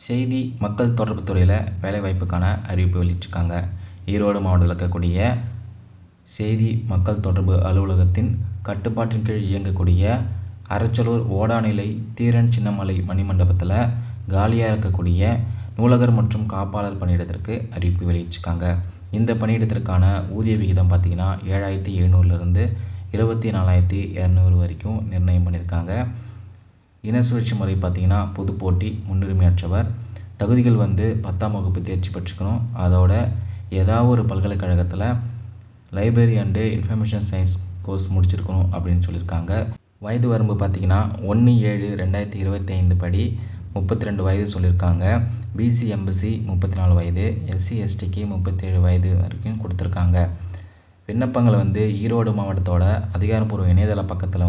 செய்தி மக்கள் தொடர்பு துறையில் வேலைவாய்ப்புக்கான அறிவிப்பு வெளியிட்டிருக்காங்க. ஈரோடு மாவட்டத்தில் இருக்கக்கூடிய செய்தி மக்கள் தொடர்பு அலுவலகத்தின் கட்டுப்பாட்டின் கீழ் இயங்கக்கூடிய அரச்சலூர் ஓடாநிலை தீரன் சின்னமலை மணிமண்டபத்தில் காலியாக இருக்கக்கூடிய நூலகர் மற்றும் காப்பாளர் பணியிடத்திற்கு அறிவிப்பு வெளியிட்டிருக்காங்க. இந்த பணியிடத்திற்கான ஊதிய விகிதம் பார்த்திங்கன்னா 7,700லேருந்து 24,200 வரைக்கும் நிர்ணயம் பண்ணியிருக்காங்க. இன சுழற்சி முறை பார்த்திங்கன்னா பொது போட்டி, முன்னுரிமையற்றவர், தகுதிகள் 10ஆம் வகுப்பு தேர்ச்சி பெற்றுக்கணும். அதோட ஏதாவது ஒரு பல்கலைக்கழகத்தில் library and information science course முடிச்சிருக்கணும் அப்படின்னு சொல்லியிருக்காங்க. வயது வரம்பு பார்த்திங்கன்னா 1/7/2025 படி 32 வயது சொல்லியிருக்காங்க. பிசி எம்பிசி 34 வயது, எஸ்சி எஸ்டிக்கு 37 வயது வரைக்கும் கொடுத்துருக்காங்க. விண்ணப்பங்கள் ஈரோடு மாவட்டத்தோட அதிகாரப்பூர்வ இணையதள பக்கத்தில்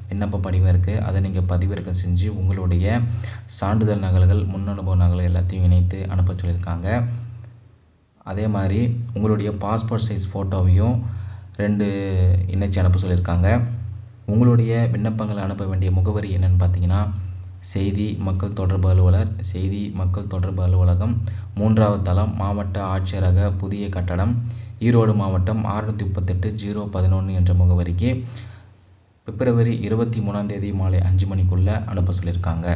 விண்ணப்ப படிவம் இருக்குது. அதை நீங்கள் பதிவிறக்கம் செஞ்சு உங்களுடைய சான்றிதழ் நகல்கள், முன் அனுபவ நகல் எல்லாத்தையும் இணைத்து அனுப்ப சொல்லியிருக்காங்க. அதே மாதிரி உங்களுடைய பாஸ்போர்ட் சைஸ் ஃபோட்டோவையும் 2 இணைச்சி அனுப்ப சொல்லியிருக்காங்க. உங்களுடைய விண்ணப்பங்களை அனுப்ப வேண்டிய முகவரி என்னென்னு பார்த்தீங்கன்னா, செய்தி மக்கள் தொடர்பு அலுவலர், செய்தி மக்கள் தொடர்பு அலுவலகம், 3வது தளம், மாவட்ட ஆட்சியரக, புதிய கட்டடம், ஈரோடு மாவட்டம் 638-011 என்ற முகவரிக்கு பிப்ரவரி 23ஆம் தேதி மாலை 5 மணிக்குள்ளே அனுப்ப சொல்லியிருக்காங்க.